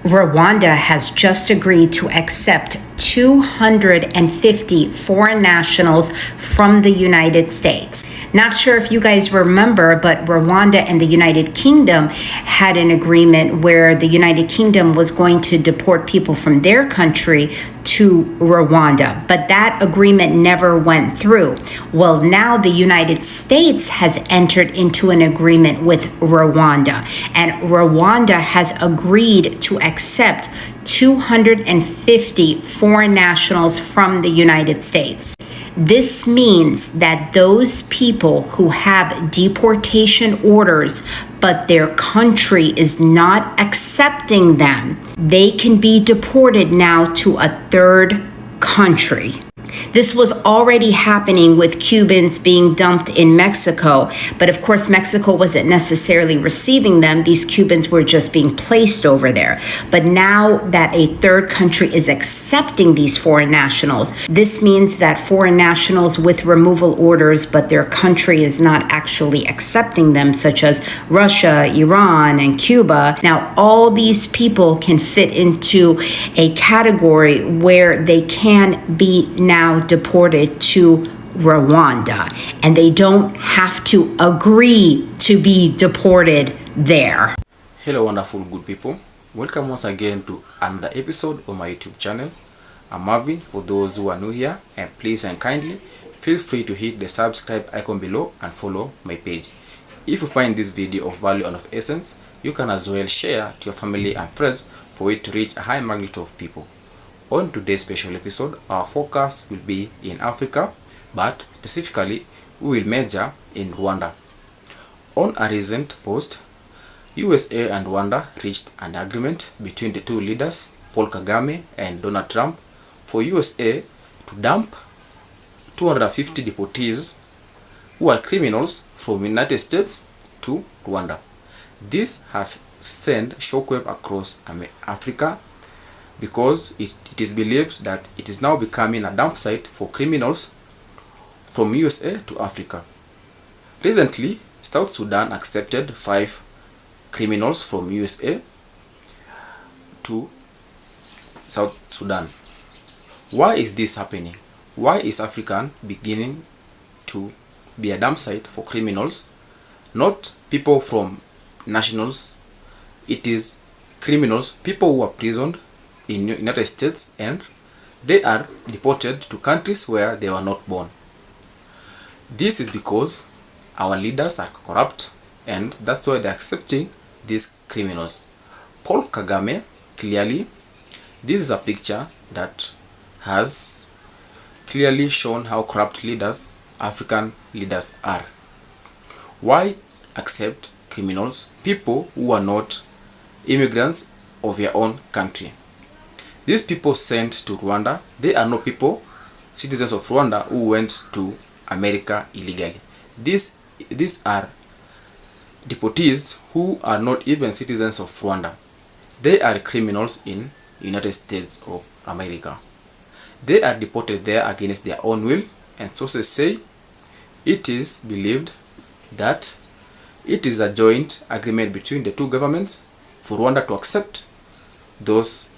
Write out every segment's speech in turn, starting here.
Rwanda has just agreed to accept 250 foreign nationals from the United States. Not sure if you guys remember, but Rwanda and the United Kingdom had an agreement where the United Kingdom was going to deport people from their country to Rwanda, but that agreement never went through. Well, now the United States has entered into an agreement with Rwanda, and Rwanda has agreed to accept 250 foreign nationals from the United States. This means that those people who have deportation orders, but their country is not accepting them, they can be deported now to a third country. This was already happening with Cubans being dumped in Mexico, but of course Mexico wasn't necessarily receiving them. These Cubans were just being placed over there. But now that a third country is accepting these foreign nationals, this means that foreign nationals with removal orders, but their country is not actually accepting them, such as Russia, Iran, and Cuba. Now all these people can fit into a category where they can be now deported to Rwanda, and they don't have to agree to be deported there. Hello wonderful good people, welcome once again to another episode of my YouTube channel. I'm Marvin for those who are new here, and please and kindly feel free to hit the subscribe icon below and follow my page. If you find this video of value and of essence, you can as well share to your family and friends for it to reach a high magnitude of people. On today's special episode, our focus will be in Africa, but specifically we will major in Rwanda. On a recent post, USA and Rwanda reached an agreement between the two leaders, Paul Kagame and Donald Trump, for USA to dump 250 deportees who are criminals from the United States to Rwanda. This has sent shockwave across Africa, because it is believed that it is now becoming a dump site for criminals from USA to Africa. Recently, South Sudan accepted 5 criminals from USA to South Sudan. Why is this happening? Why is Africa beginning to be a dump site for criminals? Not people from nationals, it is criminals, people who are imprisoned in the United States, and they are deported to countries where they were not born. This is because our leaders are corrupt, and that's why they're accepting these criminals. Paul Kagame, clearly, this is a picture that has clearly shown how corrupt leaders, African leaders, are. Why accept criminals, people who are not immigrants of their own country? These people sent to Rwanda, they are not people, citizens of Rwanda, who went to America illegally. These are deportees who are not even citizens of Rwanda. They are criminals in United States of America. They are deported there against their own will, and sources say it is believed that it is a joint agreement between the two governments for Rwanda to accept those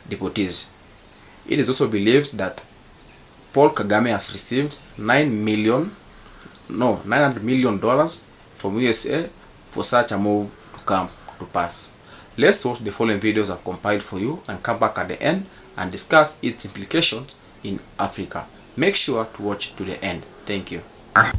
deportees. It is also believed that Paul Kagame has received $900 million from USA for such a move to come to pass. Let's watch the following videos I've compiled for you and come back at the end and discuss its implications in Africa. Make sure to watch to the end. Thank you.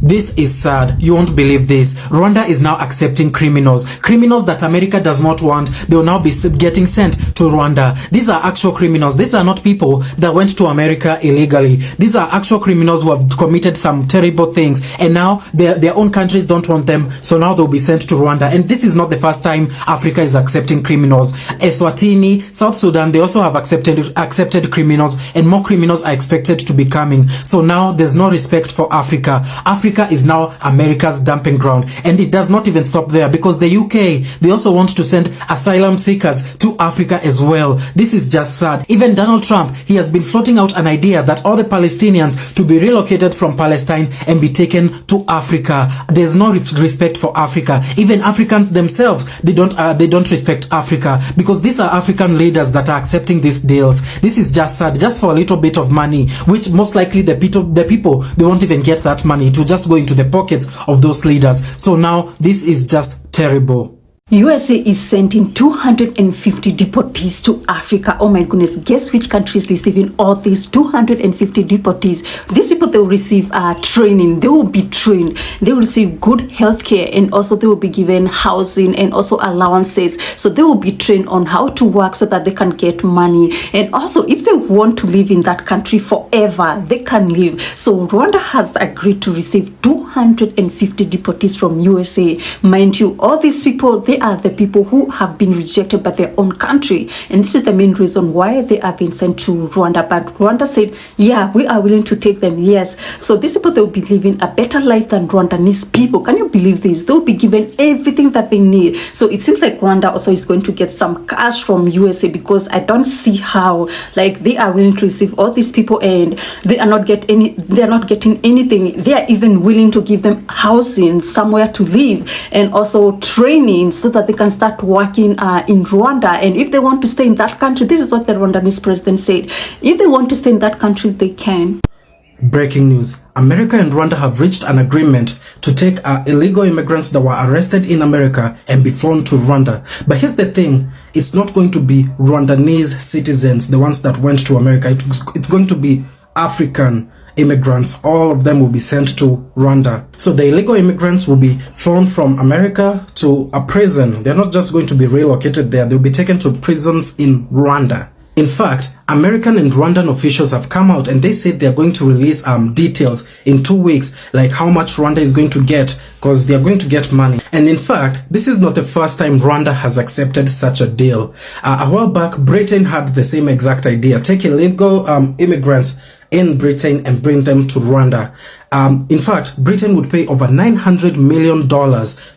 This is sad. You won't believe this. Rwanda is now accepting criminals that America does not want. They will now be getting sent to Rwanda. These are actual criminals. These are not people that went to America illegally. These are actual criminals who have committed some terrible things, and now their own countries don't want them, so now they'll be sent to Rwanda. And this is not the first time Africa is accepting criminals. Eswatini, South Sudan, they also have accepted criminals, and more criminals are expected to be coming. So now there's no respect for Africa. Africa is now America's dumping ground. And it does not even stop there, because the UK, they also want to send asylum seekers to Africa as well. This is just sad. Even Donald Trump, he has been floating out an idea that all the Palestinians to be relocated from Palestine and be taken to Africa. There's no respect for Africa. Even Africans themselves, they don't respect Africa, because these are African leaders that are accepting these deals. This is just sad, just for a little bit of money, which most likely the people, they won't even get that money. It will just go into the pockets of those leaders. So now this is just terrible. USA is sending 250 deportees to Africa. Oh my goodness. Guess which country is receiving all these 250 deportees? These people, they will receive training. They will be trained. They will receive good health care, and also they will be given housing and also allowances. So they will be trained on how to work so that they can get money. And also, if they want to live in that country forever, they can live. So Rwanda has agreed to receive 250 deportees from USA. Mind you, all these people, they are the people who have been rejected by their own country, and this is the main reason why they are being sent to Rwanda. But Rwanda said, yeah, we are willing to take them. Yes, so these people, they will be living a better life than Rwandanese people. Can you believe this? They will be given everything that they need. So it seems like Rwanda also is going to get some cash from USA, because I don't see how, like, they are willing to receive all these people and they are not getting anything. They are even willing to give them housing, somewhere to live, and also training, so that they can start working in Rwanda. And if they want to stay in that country, this is what the Rwandanese president said, if they want to stay in that country, they can. Breaking news. America and Rwanda have reached an agreement to take illegal immigrants that were arrested in America and be flown to Rwanda. But here's the thing, it's not going to be Rwandanese citizens, the ones that went to America. It's going to be African immigrants. All of them will be sent to Rwanda. So the illegal immigrants will be flown from America to a prison. They're not just going to be relocated there. They'll be taken to prisons in Rwanda. In fact, American and Rwandan officials have come out and they said they're going to release details in 2 weeks, like how much Rwanda is going to get, because they're going to get money. And in fact, this is not the first time Rwanda has accepted such a deal. A while back, Britain had the same exact idea: take illegal immigrants in Britain and bring them to Rwanda. In fact, Britain would pay over $900 million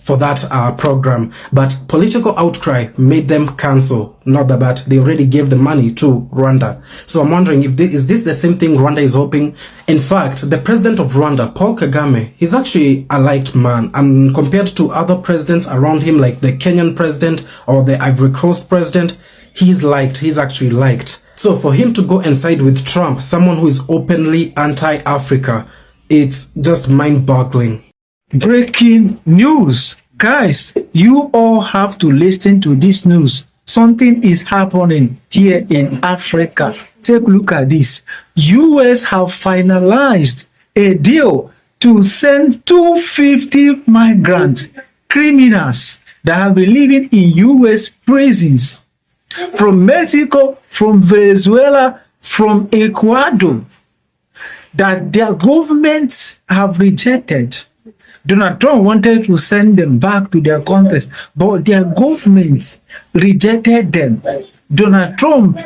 for that program, but political outcry made them cancel. Not that they already gave the money to Rwanda. So I'm wondering, if is this the same thing Rwanda is hoping? In fact, the president of Rwanda, Paul Kagame, he's actually a liked man, and compared to other presidents around him, like the Kenyan president or the Ivory Coast president, he's actually liked. So for him to go and side with Trump, someone who is openly anti-Africa, it's just mind-boggling. Breaking news. Guys, you all have to listen to this news. Something is happening here in Africa. Take a look at this. US have finalized a deal to send 250 migrant criminals that have been living in US prisons from Mexico, from Venezuela, from Ecuador, that their governments have rejected. Donald Trump wanted to send them back to their countries, but their governments rejected them. Donald Trump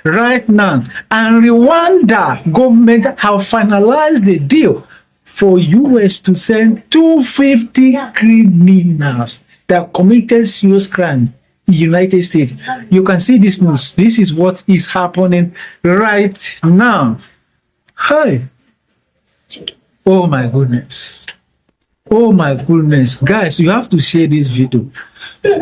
right now and Rwanda government have finalized the deal for US to send 250 criminals that committed serious crime in the United States. You can see this news. This is what is happening right now. Hi. Oh my goodness. Oh my goodness. Guys, you have to share this video.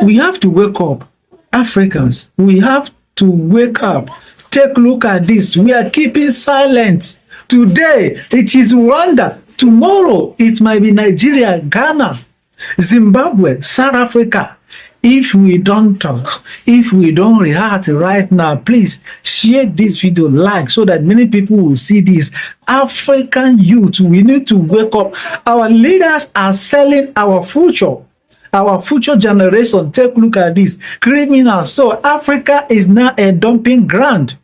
We have to wake up. Africans, we have to wake up. Take a look at this. We are keeping silent. Today, it is Rwanda. Tomorrow, it might be Nigeria, Ghana, Zimbabwe, South Africa. If we don't talk, if we don't react right now, please share this video, like, so that many people will see this. African youth, we need to wake up. Our leaders are selling our future generation. Take a look at this. Criminals. So Africa is now a dumping ground.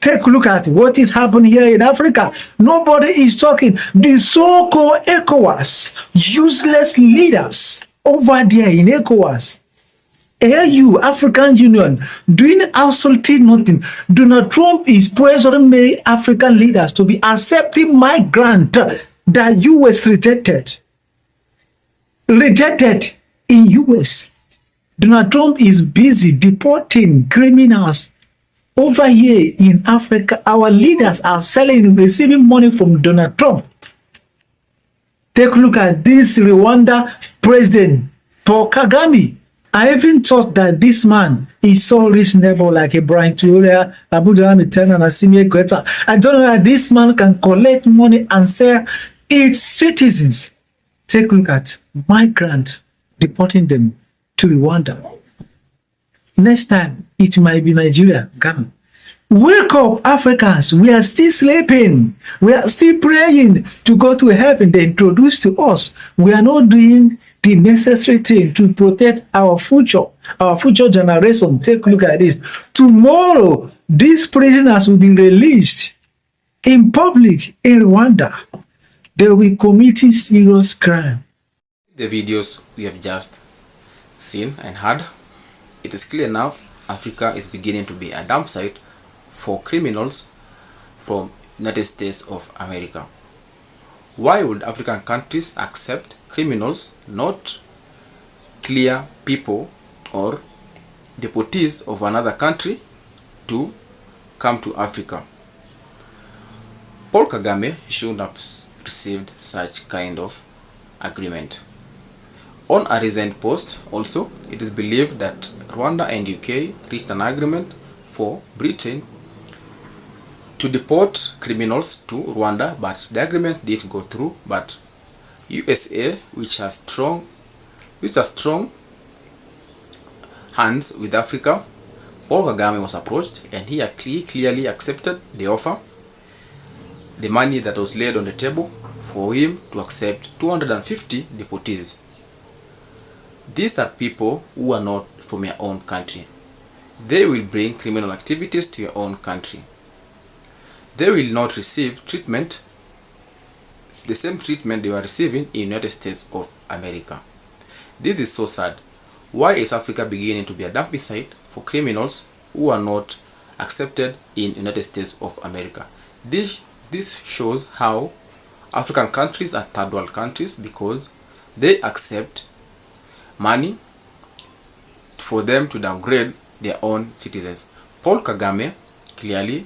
Take a look at what is happening here in Africa. Nobody is talking. The so-called ECOWAS, useless leaders over there in ECOWAS. AU, African Union, doing absolutely nothing. Donald Trump is pressuring many African leaders to be accepting migrants that US rejected. Rejected in US. Donald Trump is busy deporting criminals over here in Africa. Our leaders are receiving money from Donald Trump. Take a look at this Rwanda president, Paul Kagame. I even thought that this man is so reasonable, like a Brian Tuoria, Abu Dhabi, and Asimi Equator. I don't know that this man can collect money and sell its citizens. Take a look at migrants, deporting them to Rwanda. Next time, it might be Nigeria, Ghana. Wake up, Africans. We are still sleeping. We are still praying to go to heaven. They introduce to us. We are not doing the necessary thing to protect our future generation. Take a look at this. Tomorrow, these prisoners will be released in public in Rwanda. They will be committing serious crime. The videos we have just seen and heard, it is clear enough Africa is beginning to be a dump site for criminals from United States of America. Why would African countries accept criminals, not clear people or deportees of another country, to come to Africa? Paul Kagame shouldn't have received such kind of agreement. On a recent post also, it is believed that Rwanda and UK reached an agreement for Britain to deport criminals to Rwanda, but the agreement didn't go through. But USA, which has strong hands with Africa, Paul Kagame was approached and he clearly accepted the offer, the money that was laid on the table for him to accept 250 deportees. These are people who are not from your own country. They will bring criminal activities to your own country. They will not receive treatment, the same treatment they were receiving in United States of America. This is so sad. Why is Africa beginning to be a dumping site for criminals who are not accepted in United States of America? This shows how African countries are third world countries, because they accept money for them to downgrade their own citizens. Paul Kagame, clearly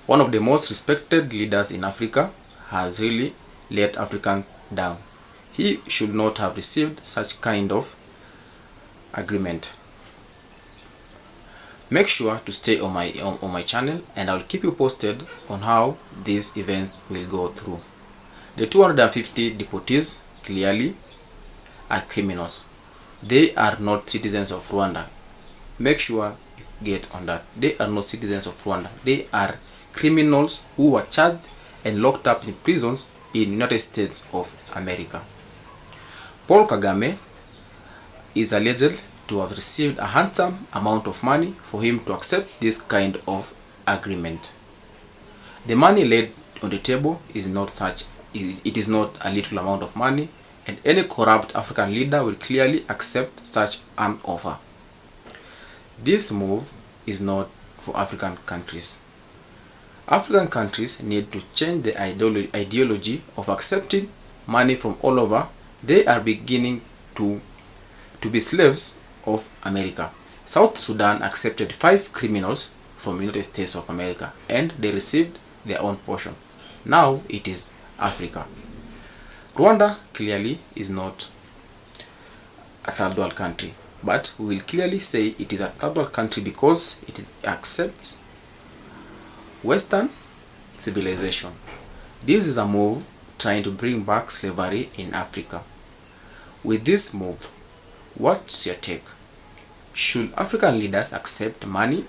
one of the most respected leaders in Africa, has really let Africans down. He should not have received such kind of agreement. Make sure to stay on my channel, and I will keep you posted on how these events will go through. The 250 deportees clearly are criminals. They are not citizens of Rwanda. Make sure you get on that. They are not citizens of Rwanda. They are criminals who were charged and locked up in prisons in United States of America. Paul Kagame is alleged to have received a handsome amount of money for him to accept this kind of agreement. The money laid on the table is not a little amount of money, and any corrupt African leader will clearly accept such an offer. This move is not for African countries. African countries need to change the ideology of accepting money from all over. They are beginning to be slaves of America. South Sudan accepted 5 criminals from United States of America and they received their own portion. Now it is Africa. Rwanda clearly is not a third world country, but we will clearly say it is a third world country because it accepts Western civilization. This is a move trying to bring back slavery in Africa. With this move, what's your take? Should African leaders accept money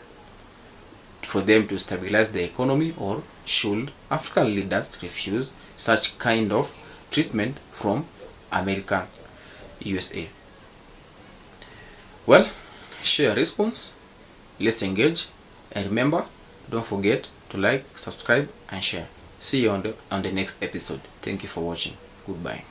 for them to stabilize the economy, or should African leaders refuse such kind of treatment from American USA? Well, share your response, let's engage, and remember, don't forget to like, subscribe and share. See you on the next episode. Thank you for watching. Goodbye.